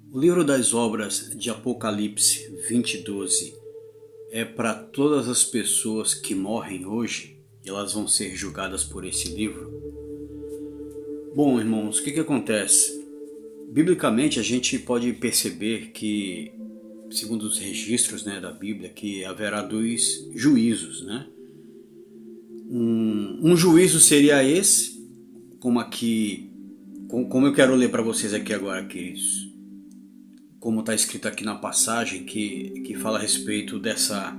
O livro das obras de Apocalipse 20:12 é para todas as pessoas que morrem hoje e elas vão ser julgadas por esse livro? Bom, irmãos, o que acontece? Biblicamente a gente pode perceber que, segundo os registros da Bíblia, que haverá dois juízos, Um juízo seria esse, como eu quero ler para vocês aqui agora, queridos. Como está escrito aqui na passagem que fala a respeito dessa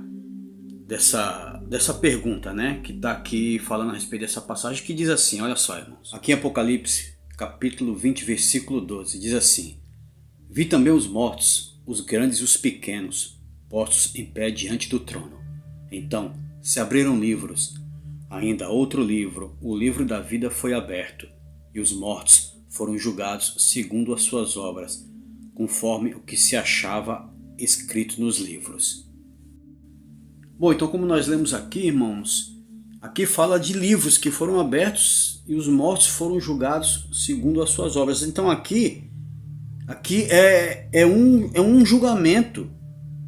pergunta, que está aqui falando a respeito dessa passagem, que diz assim, olha só, irmãos. Aqui em Apocalipse, capítulo 20, versículo 12, diz assim: Vi também os mortos, os grandes e os pequenos, postos em pé diante do trono. Então se abriram livros. Ainda outro livro, o livro da vida, foi aberto, e os mortos foram julgados segundo as suas obras, conforme o que se achava escrito nos livros. Bom, então como nós lemos aqui, irmãos, aqui fala de livros que foram abertos e os mortos foram julgados segundo as suas obras. Então aqui é um julgamento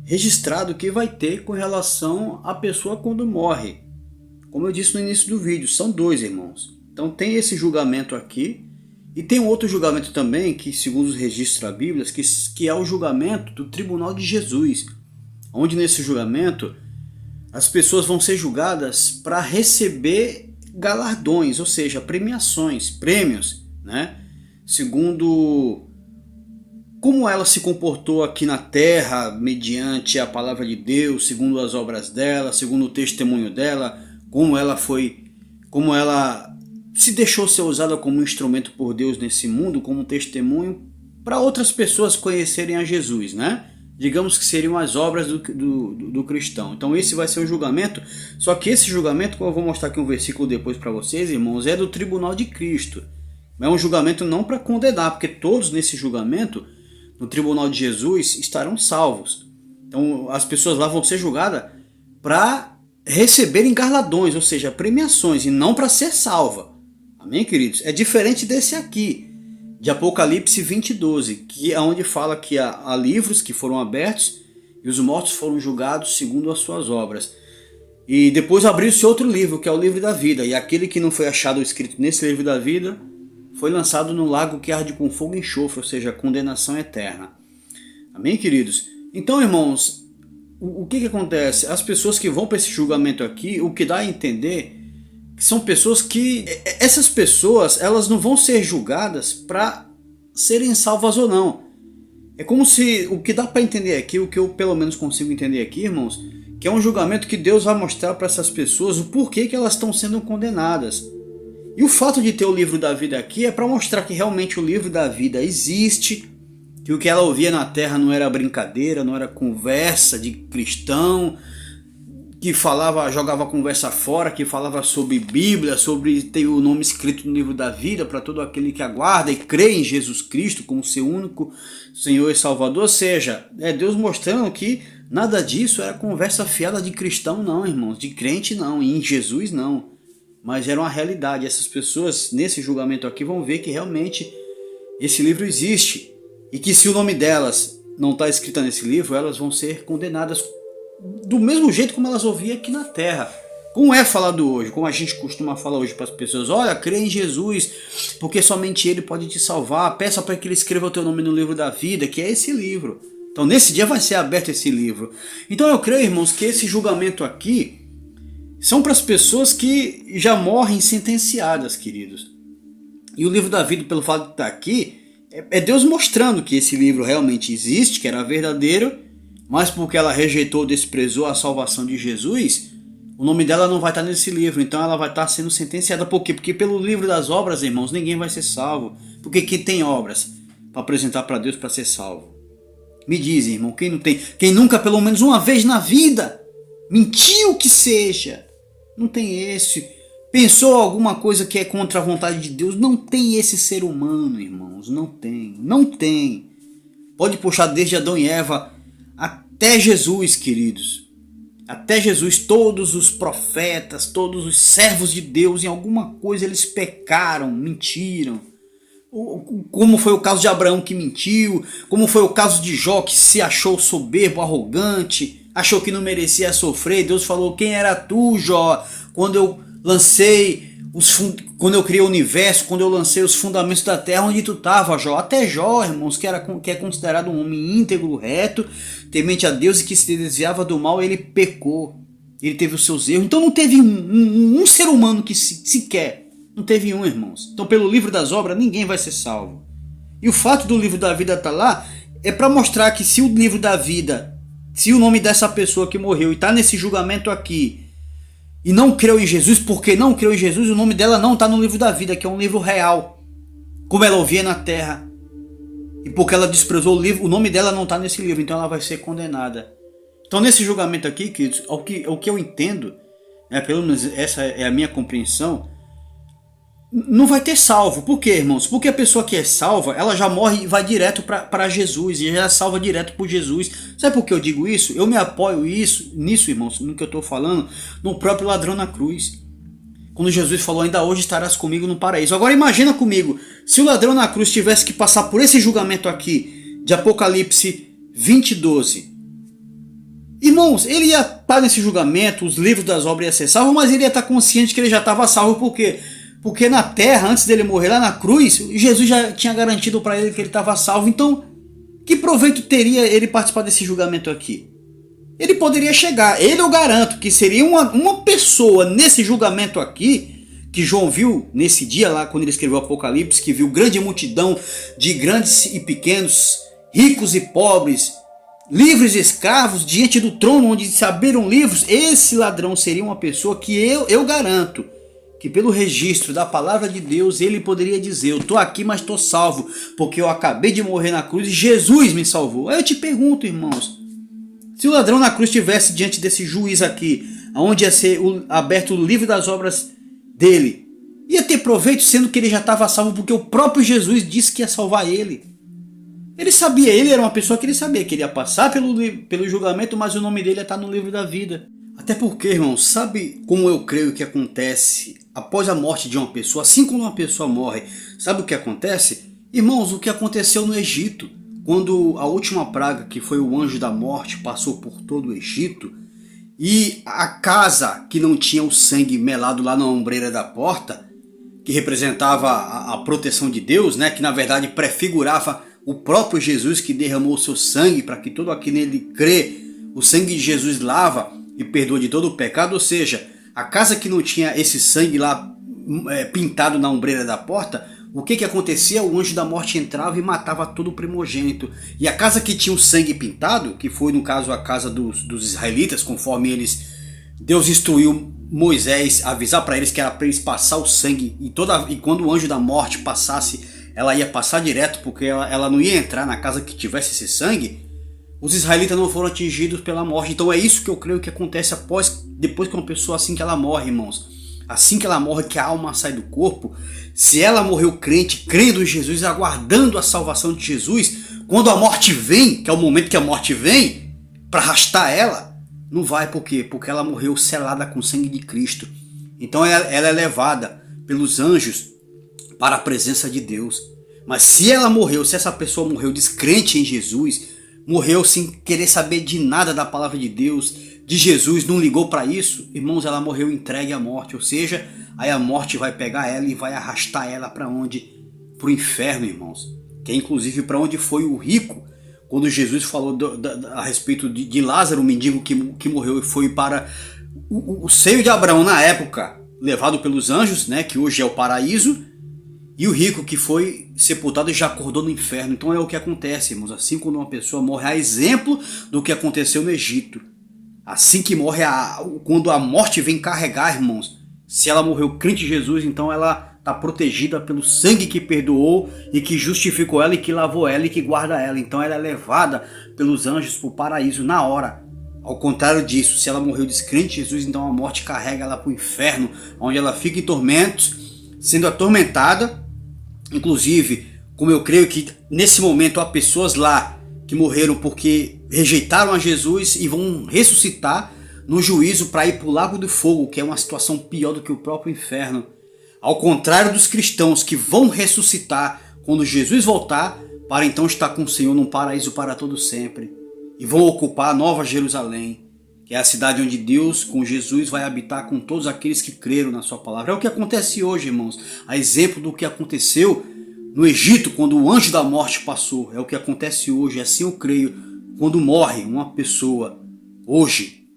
registrado que vai ter com relação à pessoa quando morre. Como eu disse no início do vídeo, são dois, irmãos. Então tem esse julgamento aqui, e tem um outro julgamento também, que segundo os registros da Bíblia, que é o julgamento do tribunal de Jesus, onde nesse julgamento as pessoas vão ser julgadas para receber galardões, ou seja, premiações, prêmios, segundo como ela se comportou aqui na terra, mediante a palavra de Deus, segundo as obras dela, segundo o testemunho dela, como ela se deixou ser usada como instrumento por Deus nesse mundo, como testemunho para outras pessoas conhecerem a Jesus, Digamos que seriam as obras do cristão. Então esse vai ser o julgamento, só que esse julgamento, como eu vou mostrar aqui um versículo depois para vocês, irmãos, é do tribunal de Cristo. É um julgamento não para condenar, porque todos nesse julgamento, no tribunal de Jesus, estarão salvos. Então as pessoas lá vão ser julgadas para receberem galardões, ou seja, premiações, e não para ser salva. Amém, queridos? É diferente desse aqui, de Apocalipse 20:12, que é onde fala que há livros que foram abertos e os mortos foram julgados segundo as suas obras. E depois abriu-se outro livro, que é o livro da vida, e aquele que não foi achado escrito nesse livro da vida foi lançado no lago que arde com fogo e enxofre, ou seja, condenação eterna. Amém, queridos? Então, irmãos, o que acontece? As pessoas que vão para esse julgamento aqui, o que dá a entender são pessoas que, essas pessoas, elas não vão ser julgadas para serem salvas ou não. É como se, o que dá para entender aqui, o que eu pelo menos consigo entender aqui, irmãos, que é um julgamento que Deus vai mostrar para essas pessoas o porquê que elas estão sendo condenadas. E o fato de ter o livro da vida aqui é para mostrar que realmente o livro da vida existe, que o que ela ouvia na terra não era brincadeira, não era conversa de cristão, que jogava a conversa fora, que falava sobre Bíblia, sobre ter o nome escrito no livro da vida para todo aquele que aguarda e crê em Jesus Cristo como seu único Senhor e Salvador. Ou seja, é Deus mostrando que nada disso era conversa fiada de cristão não, irmãos, de crente não, e em Jesus não. Mas era uma realidade. Essas pessoas nesse julgamento aqui vão ver que realmente esse livro existe, e que se o nome delas não está escrito nesse livro, elas vão ser condenadas do mesmo jeito como elas ouviam aqui na terra. Como é falado hoje, como a gente costuma falar hoje para as pessoas: olha, crê em Jesus, porque somente Ele pode te salvar, peça para que Ele escreva o teu nome no livro da vida, que é esse livro. Então nesse dia vai ser aberto esse livro. Então eu creio, irmãos, que esse julgamento aqui são para as pessoas que já morrem sentenciadas, queridos. E o livro da vida, pelo fato de estar aqui, é Deus mostrando que esse livro realmente existe, que era verdadeiro, mas porque ela rejeitou, desprezou a salvação de Jesus, o nome dela não vai estar nesse livro. Então ela vai estar sendo sentenciada. Por quê? Porque pelo livro das obras, irmãos, ninguém vai ser salvo. Porque quem tem obras para apresentar para Deus para ser salvo? Me diz, irmão, quem não tem? Quem nunca, pelo menos uma vez na vida, mentiu que seja? Não tem esse. Pensou alguma coisa que é contra a vontade de Deus? Não tem esse ser humano, irmãos. Não tem. Não tem. Pode puxar desde Adão e Eva até Jesus, queridos. Até Jesus, todos os profetas, todos os servos de Deus, em alguma coisa eles pecaram, mentiram, como foi o caso de Abraão que mentiu, como foi o caso de Jó que se achou soberbo, arrogante, achou que não merecia sofrer. Deus falou: quem era tu, Jó, quando eu lancei quando eu criei o universo, quando eu lancei os fundamentos da terra, onde tu estava, Jó? Até Jó, irmãos, que é considerado um homem íntegro, reto, temente a Deus e que se desviava do mal, ele pecou. Ele teve os seus erros. Então não teve um ser humano que sequer. Não teve um, irmãos. Então pelo livro das obras ninguém vai ser salvo. E o fato do livro da vida estar lá é para mostrar que se o livro da vida, se o nome dessa pessoa que morreu e está nesse julgamento aqui, e não creu em Jesus, porque não creu em Jesus, o nome dela não está no livro da vida, que é um livro real, como ela ouvia na terra. E porque ela desprezou o livro, o nome dela não está nesse livro, então ela vai ser condenada. Então nesse julgamento aqui, queridos, o que eu entendo, pelo menos essa é a minha compreensão, não vai ter salvo. Por quê, irmãos? Porque a pessoa que é salva, ela já morre e vai direto para Jesus, e já é salva direto por Jesus. Sabe por que eu digo isso? Eu me apoio nisso, irmãos, no que eu estou falando, no próprio ladrão na cruz. Quando Jesus falou: ainda hoje estarás comigo no paraíso. Agora imagina comigo, se o ladrão na cruz tivesse que passar por esse julgamento aqui, de Apocalipse 20:12. Irmãos, ele ia estar nesse julgamento, os livros das obras iam ser salvos, mas ele ia estar consciente que ele já estava salvo. Por quê? Porque na terra, antes dele morrer lá na cruz, Jesus já tinha garantido para ele que ele estava salvo. Então, que proveito teria ele participar desse julgamento aqui? Ele poderia chegar, eu garanto que seria uma pessoa nesse julgamento aqui, que João viu nesse dia lá, quando ele escreveu o Apocalipse, que viu grande multidão de grandes e pequenos, ricos e pobres, livres e escravos, diante do trono onde se abriram livros. Esse ladrão seria uma pessoa que eu garanto que pelo registro da palavra de Deus ele poderia dizer: eu estou aqui, mas estou salvo, porque eu acabei de morrer na cruz e Jesus me salvou. Aí eu te pergunto, irmãos, se o ladrão na cruz estivesse diante desse juiz aqui, onde ia ser aberto o livro das obras dele, ia ter proveito, sendo que ele já estava salvo, porque o próprio Jesus disse que ia salvar ele. Ele sabia, ele era uma pessoa que ele sabia que ele ia passar pelo julgamento, mas o nome dele ia estar no livro da vida. Até porque, irmãos, sabe como eu creio que acontece após a morte de uma pessoa? Assim como uma pessoa morre, sabe o que acontece? Irmãos, o que aconteceu no Egito, quando a última praga, que foi o anjo da morte, passou por todo o Egito, e a casa que não tinha o sangue melado lá na ombreira da porta, que representava a proteção de Deus, né, que na verdade prefigurava o próprio Jesus, que derramou o seu sangue para que todo aquele nele crê, o sangue de Jesus lava e perdoa de todo o pecado. Ou seja, a casa que não tinha esse sangue lá pintado na ombreira da porta, o que acontecia? O anjo da morte entrava e matava todo o primogênito. E a casa que tinha o sangue pintado, que foi no caso a casa dos israelitas, conforme Deus instruiu Moisés a avisar para eles que era para eles passar o sangue, e quando o anjo da morte passasse, ela ia passar direto, porque ela não ia entrar na casa que tivesse esse sangue. Os israelitas não foram atingidos pela morte. Então é isso que eu creio que acontece depois que uma pessoa, assim que ela morre, irmãos, assim que ela morre, que a alma sai do corpo, se ela morreu crente, crendo em Jesus, aguardando a salvação de Jesus, quando a morte vem, que é o momento que a morte vem, para arrastar ela, não vai. Por quê? Porque ela morreu selada com o sangue de Cristo. Então ela é levada pelos anjos para a presença de Deus. Mas se essa pessoa morreu descrente em Jesus, morreu sem querer saber de nada da palavra de Deus, de Jesus, não ligou para isso, irmãos, ela morreu entregue à morte. Ou seja, aí a morte vai pegar ela e vai arrastar ela para onde? Para o inferno, irmãos. Que é inclusive para onde foi o rico, quando Jesus falou a respeito de Lázaro, o mendigo que morreu e foi para o seio de Abraão na época, levado pelos anjos, né, que hoje é o paraíso. E o rico que foi sepultado e já acordou no inferno. Então é o que acontece, irmãos. Assim quando uma pessoa morre, a exemplo do que aconteceu no Egito. Assim que morre, quando a morte vem carregar, irmãos, se ela morreu crente em Jesus, então ela está protegida pelo sangue que perdoou e que justificou ela e que lavou ela e que guarda ela. Então ela é levada pelos anjos para o paraíso na hora. Ao contrário disso, se ela morreu descrente em Jesus, então a morte carrega ela para o inferno, onde ela fica em tormentos, sendo atormentada. Inclusive, como eu creio que nesse momento há pessoas lá que morreram porque rejeitaram a Jesus e vão ressuscitar no juízo para ir para o lago do fogo, que é uma situação pior do que o próprio inferno. Ao contrário dos cristãos que vão ressuscitar quando Jesus voltar, para então estar com o Senhor num paraíso para todo sempre. E vão ocupar a Nova Jerusalém, que é a cidade onde Deus, com Jesus, vai habitar com todos aqueles que creram na sua palavra. É o que acontece hoje, irmãos. A exemplo do que aconteceu no Egito, quando o anjo da morte passou. É o que acontece hoje. Assim eu creio. Quando morre uma pessoa, hoje,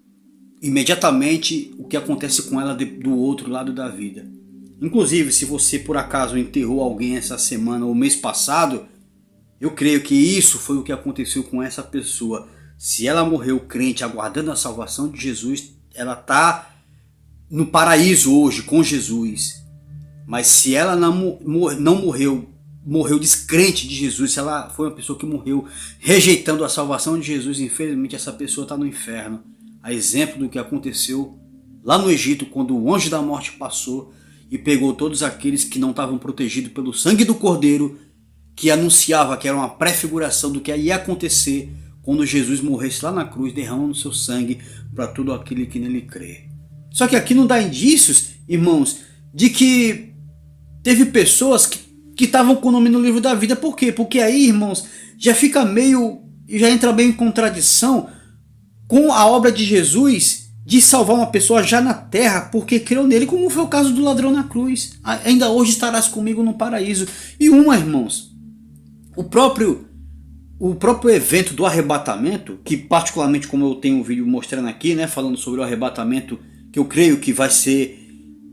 imediatamente o que acontece com ela do outro lado da vida. Inclusive, se você por acaso enterrou alguém essa semana ou mês passado, eu creio que isso foi o que aconteceu com essa pessoa. Se ela morreu crente, aguardando a salvação de Jesus, ela está no paraíso hoje com Jesus. Mas se ela não morreu descrente de Jesus, se ela foi uma pessoa que morreu rejeitando a salvação de Jesus, infelizmente essa pessoa está no inferno. A exemplo do que aconteceu lá no Egito, quando o anjo da morte passou e pegou todos aqueles que não estavam protegidos pelo sangue do Cordeiro, que anunciava que era uma prefiguração do que ia acontecer quando Jesus morresse lá na cruz, derramando seu sangue para todo aquele que nele crê. Só que aqui não dá indícios, irmãos, de que teve pessoas que estavam com o nome no livro da vida. Por quê? Porque aí, irmãos, já entra meio em contradição com a obra de Jesus de salvar uma pessoa já na terra, porque creu nele, como foi o caso do ladrão na cruz. Ainda hoje estarás comigo no paraíso. E irmãos, o próprio evento do arrebatamento, que particularmente, como eu tenho um vídeo mostrando aqui, né, falando sobre o arrebatamento, que eu creio que vai ser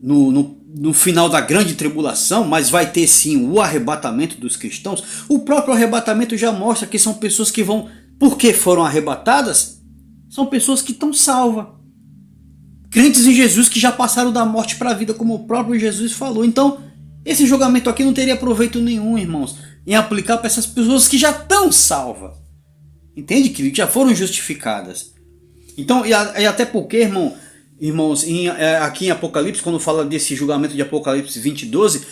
no final da grande tribulação, mas vai ter sim o arrebatamento dos cristãos. O próprio arrebatamento já mostra que são pessoas que vão, porque foram arrebatadas, são pessoas que estão salvas, crentes em Jesus que já passaram da morte para a vida, como o próprio Jesus falou. Então esse julgamento aqui não teria proveito nenhum, irmãos, em aplicar para essas pessoas que já estão salvas, entende? Que já foram justificadas. Então, e até porque, irmãos, aqui em Apocalipse, quando fala desse julgamento de Apocalipse 20:12,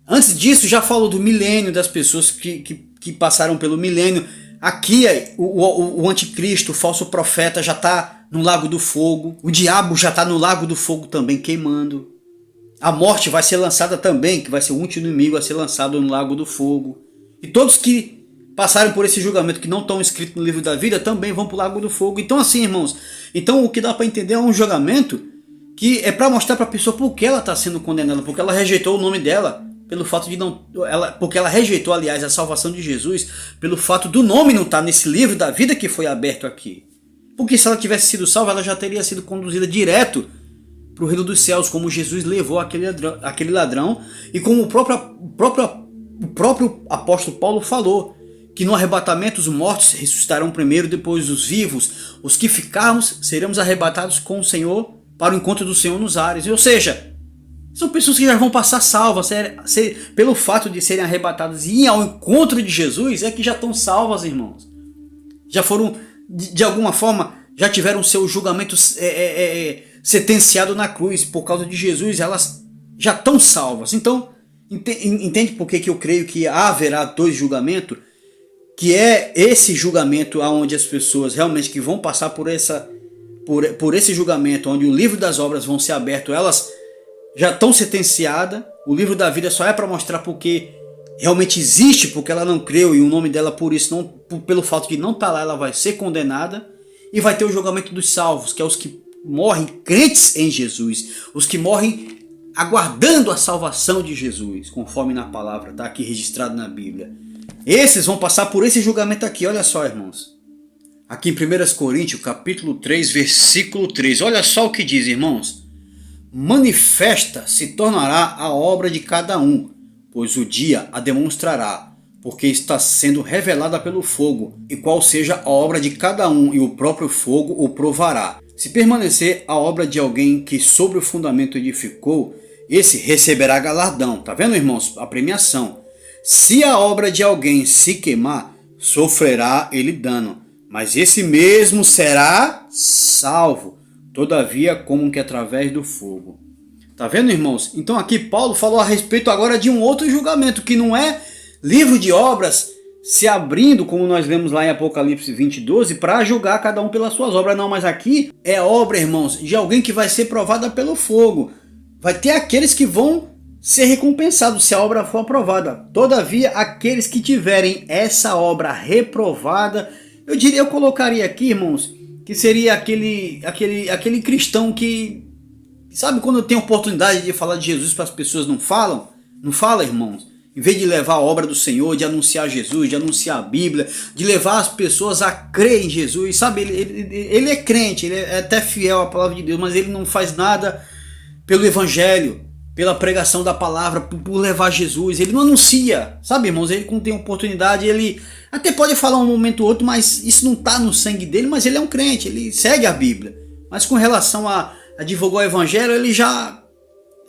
antes disso já falou do milênio, das pessoas que passaram pelo milênio. Aqui o anticristo, o falso profeta, já está no lago do fogo. O diabo já está no lago do fogo também, queimando. A morte vai ser lançada também, que vai ser o último inimigo a ser lançado no lago do fogo. E todos que passaram por esse julgamento, que não estão escritos no livro da vida, também vão para o lago do fogo. Então assim, irmãos, o que dá para entender é um julgamento que é para mostrar para a pessoa por que ela está sendo condenada, porque ela rejeitou o nome dela, pelo fato de porque ela rejeitou, aliás, a salvação de Jesus, pelo fato do nome não estar nesse livro da vida que foi aberto aqui. Porque se ela tivesse sido salva, ela já teria sido conduzida direto para o reino dos céus, como Jesus levou aquele ladrão, e como o próprio apóstolo Paulo falou, que no arrebatamento os mortos ressuscitarão primeiro, depois os vivos. Os que ficarmos seremos arrebatados com o Senhor para o encontro do Senhor nos ares. Ou seja, são pessoas que já vão passar salvas, pelo fato de serem arrebatadas e ir ao encontro de Jesus, é que já estão salvas, irmãos. Já foram, de alguma forma, já tiveram seu julgamento sentenciado na cruz por causa de Jesus, elas já estão salvas. Então, entende por que eu creio que haverá dois julgamentos? Que é esse julgamento onde as pessoas realmente que vão passar por esse julgamento, onde o livro das obras vão ser aberto, elas já estão sentenciadas. O livro da vida só é para mostrar porque realmente existe, porque ela não creu, e o nome dela por isso, não, pelo fato de não estar lá, ela vai ser condenada. E vai ter o julgamento dos salvos, que é os que morrem crentes em Jesus, os que morrem aguardando a salvação de Jesus, conforme na palavra, está aqui registrado na Bíblia. Esses vão passar por esse julgamento aqui, olha só, irmãos. Aqui em 1 Coríntios, capítulo 3, versículo 3, olha só o que diz, irmãos. Manifesta se tornará a obra de cada um, pois o dia a demonstrará, porque está sendo revelada pelo fogo, e qual seja a obra de cada um, e o próprio fogo o provará. Se permanecer a obra de alguém que sobre o fundamento edificou, esse receberá galardão. Tá vendo, irmãos? A premiação. Se a obra de alguém se queimar, sofrerá ele dano, mas esse mesmo será salvo, todavia como que através do fogo. Tá vendo, irmãos? Então aqui Paulo falou a respeito agora de um outro julgamento, que não é livro de obras se abrindo, como nós vemos lá em Apocalipse 20:12, para julgar cada um pelas suas obras. Não, mas aqui é obra, irmãos, de alguém que vai ser provada pelo fogo. Vai ter aqueles que vão ser recompensado se a obra for aprovada. Todavia, aqueles que tiverem essa obra reprovada, eu colocaria aqui, irmãos, que seria aquele cristão que, sabe, quando tem oportunidade de falar de Jesus para as pessoas não falam? Não fala, irmãos? Em vez de levar a obra do Senhor, de anunciar Jesus, de anunciar a Bíblia, de levar as pessoas a crer em Jesus, sabe? Ele é crente, ele é até fiel à palavra de Deus, mas ele não faz nada pelo Evangelho, pela pregação da palavra, por levar Jesus. Ele não anuncia, sabe, irmãos? Ele, quando tem oportunidade, ele até pode falar um momento ou outro, mas isso não está no sangue dele, mas ele é um crente, ele segue a Bíblia. Mas com relação a divulgar o Evangelho, ele já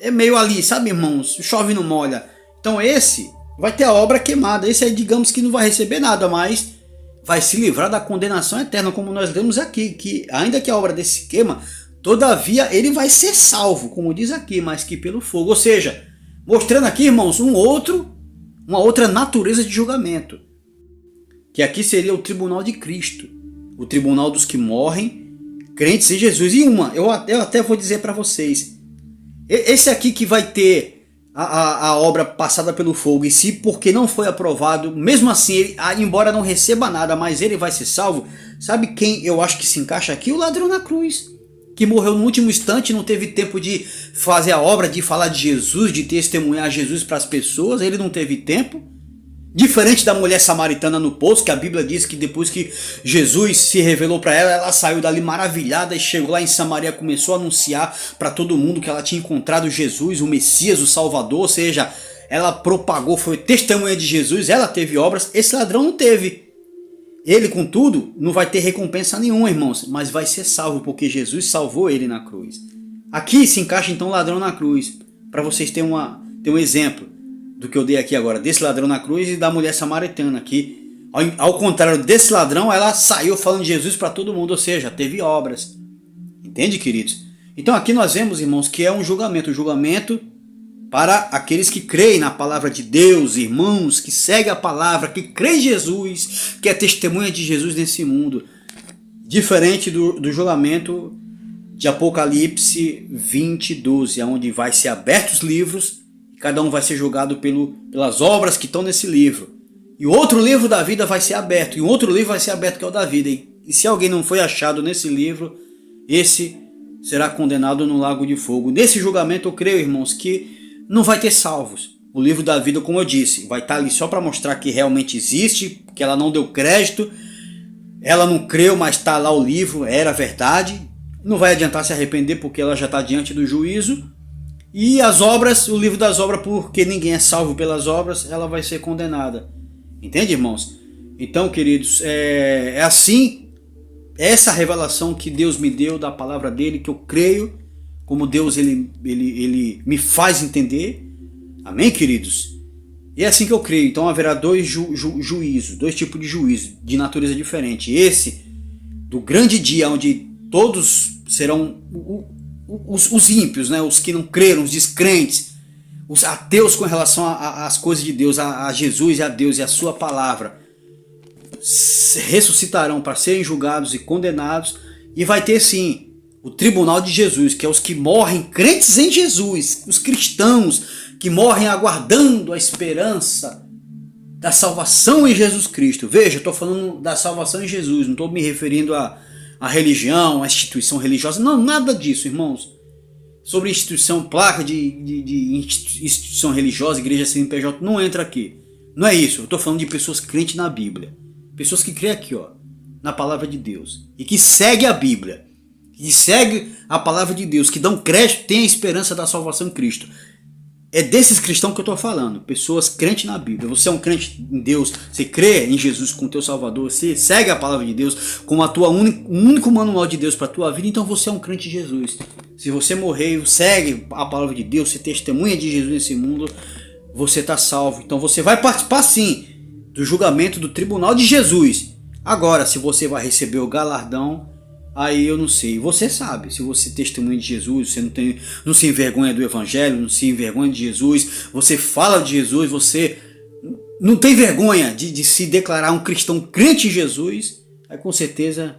é meio ali, sabe, irmãos? Chove não molha. Então esse vai ter a obra queimada. Esse aí, digamos que não vai receber nada, mas vai se livrar da condenação eterna, como nós lemos aqui, que ainda que a obra desse queima, todavia ele vai ser salvo, como diz aqui, mas que pelo fogo. Ou seja, mostrando aqui, irmãos, uma outra natureza de julgamento, que aqui seria o tribunal de Cristo, o tribunal dos que morrem crentes em Jesus. E eu até vou dizer para vocês, esse aqui que vai ter a obra passada pelo fogo, e se porque não foi aprovado, mesmo assim, ele, embora não receba nada, mas ele vai ser salvo. Sabe quem eu acho que se encaixa aqui? O ladrão na cruz, que morreu no último instante, não teve tempo de fazer a obra, de falar de Jesus, de testemunhar Jesus para as pessoas. Ele não teve tempo. Diferente da mulher samaritana no poço, que a Bíblia diz que depois que Jesus se revelou para ela, ela saiu dali maravilhada e chegou lá em Samaria, começou a anunciar para todo mundo que ela tinha encontrado Jesus, o Messias, o Salvador. Ou seja, ela propagou, foi testemunha de Jesus, ela teve obras. Esse ladrão não teve. Ele, contudo, não vai ter recompensa nenhuma, irmãos, mas vai ser salvo, porque Jesus salvou ele na cruz. Aqui se encaixa então o ladrão na cruz, para vocês terem um exemplo do que eu dei aqui agora, desse ladrão na cruz e da mulher samaritana aqui. Ao contrário desse ladrão, ela saiu falando de Jesus para todo mundo, ou seja, teve obras. Entende, queridos? Então aqui nós vemos, irmãos, que é um julgamento para aqueles que creem na palavra de Deus, irmãos, que seguem a palavra, que creem em Jesus, que é testemunha de Jesus nesse mundo. Diferente do julgamento de Apocalipse 20:12, onde vai ser abertos os livros, cada um vai ser julgado pelas obras que estão nesse livro. E outro livro da vida vai ser aberto. E outro livro vai ser aberto, que é o da vida. E se alguém não foi achado nesse livro, esse será condenado no lago de fogo. Nesse julgamento eu creio, irmãos, que não vai ter salvos. O livro da vida, como eu disse, vai estar ali só para mostrar que realmente existe, que ela não deu crédito, ela não creu, mas está lá o livro, era verdade. Não vai adiantar se arrepender, porque ela já está diante do juízo. E as obras, o livro das obras, porque ninguém é salvo pelas obras, ela vai ser condenada. Entende, irmãos? Então, queridos, é assim, essa revelação que Deus me deu da palavra dele, que eu creio, como Deus ele me faz entender. Amém, queridos? E é assim que eu creio. Então haverá dois juízos, dois tipos de juízo, de natureza diferente. Esse, do grande dia, onde todos serão os ímpios, né? Os que não creram, os descrentes, os ateus com relação às coisas de Deus, a Jesus e a Deus e a sua palavra, ressuscitarão para serem julgados e condenados. E vai ter sim o tribunal de Jesus, que é os que morrem crentes em Jesus, os cristãos que morrem aguardando a esperança da salvação em Jesus Cristo. Veja, eu estou falando da salvação em Jesus, não estou me referindo a religião, a instituição religiosa, não, nada disso, irmãos. Sobre instituição, placa de instituição religiosa, igreja CNPJ, não entra aqui. Não é isso, eu estou falando de pessoas crentes na Bíblia. Pessoas que creem aqui, ó, na palavra de Deus. E que seguem a Bíblia. Que seguem a palavra de Deus, que dão crédito, têm a esperança da salvação em Cristo. É desses cristãos que eu estou falando, pessoas crentes na Bíblia. Você é um crente em Deus, você crê em Jesus como teu Salvador, você segue a palavra de Deus como o único manual de Deus para a tua vida, então você é um crente em Jesus. Se você morrer e segue a palavra de Deus, você testemunha de Jesus nesse mundo, você está salvo. Então você vai participar sim do julgamento do tribunal de Jesus. Agora, se você vai receber o galardão, aí eu não sei. Você sabe, se você testemunha de Jesus, você não se envergonha do Evangelho, não se envergonha de Jesus, você fala de Jesus, você não tem vergonha de se declarar um cristão crente em Jesus, aí com certeza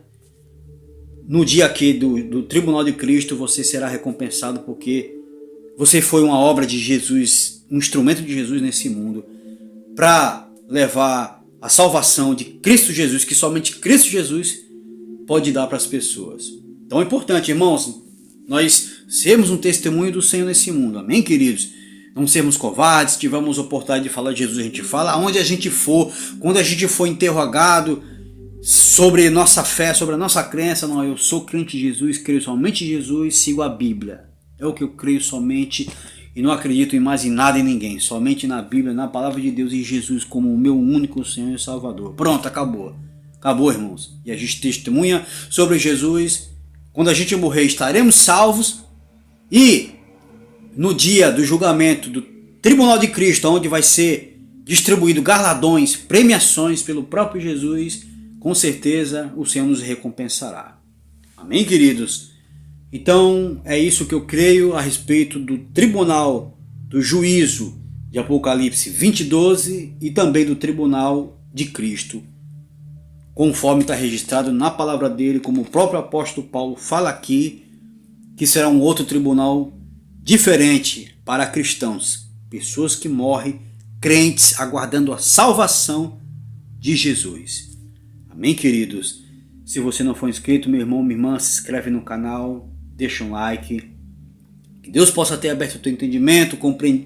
no dia aqui do tribunal de Cristo você será recompensado, porque você foi uma obra de Jesus, um instrumento de Jesus nesse mundo, para levar a salvação de Cristo Jesus, que somente Cristo Jesus pode dar para as pessoas. Então é importante, irmãos, nós sermos um testemunho do Senhor nesse mundo. Amém, queridos? Não sermos covardes, tivemos a oportunidade de falar de Jesus, a gente fala aonde a gente for, quando a gente for interrogado sobre nossa fé, sobre a nossa crença, não, eu sou crente de Jesus, creio somente em Jesus, sigo a Bíblia. É o que eu creio somente e não acredito em mais em nada e ninguém, somente na Bíblia, na palavra de Deus e Jesus como o meu único Senhor e Salvador. Pronto, acabou. Acabou, irmãos. E a gente testemunha sobre Jesus. Quando a gente morrer, estaremos salvos. E no dia do julgamento do Tribunal de Cristo, onde vai ser distribuído galardões, premiações pelo próprio Jesus, com certeza o Senhor nos recompensará. Amém, queridos? Então é isso que eu creio a respeito do tribunal do juízo de Apocalipse 20:12 e também do tribunal de Cristo, conforme está registrado na palavra dele, como o próprio apóstolo Paulo fala aqui, que será um outro tribunal diferente para cristãos, pessoas que morrem crentes aguardando a salvação de Jesus. Amém, queridos? Se você não for inscrito, meu irmão, minha irmã, se inscreve no canal, deixa um like, que Deus possa ter aberto o teu entendimento,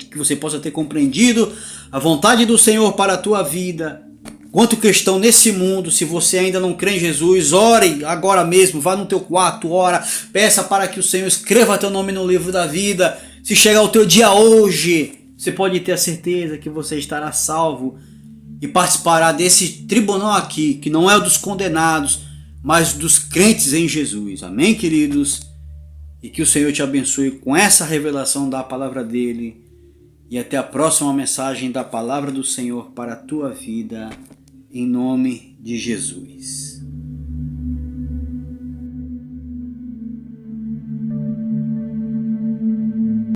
que você possa ter compreendido a vontade do Senhor para a tua vida. Quanto cristão nesse mundo, se você ainda não crê em Jesus, ore agora mesmo, vá no teu quarto, ora, peça para que o Senhor escreva teu nome no livro da vida. Se chegar o teu dia hoje, você pode ter a certeza que você estará salvo e participará desse tribunal aqui, que não é o dos condenados, mas dos crentes em Jesus. Amém, queridos? E que o Senhor te abençoe com essa revelação da palavra dele. E até a próxima mensagem da palavra do Senhor para a tua vida, em nome de Jesus.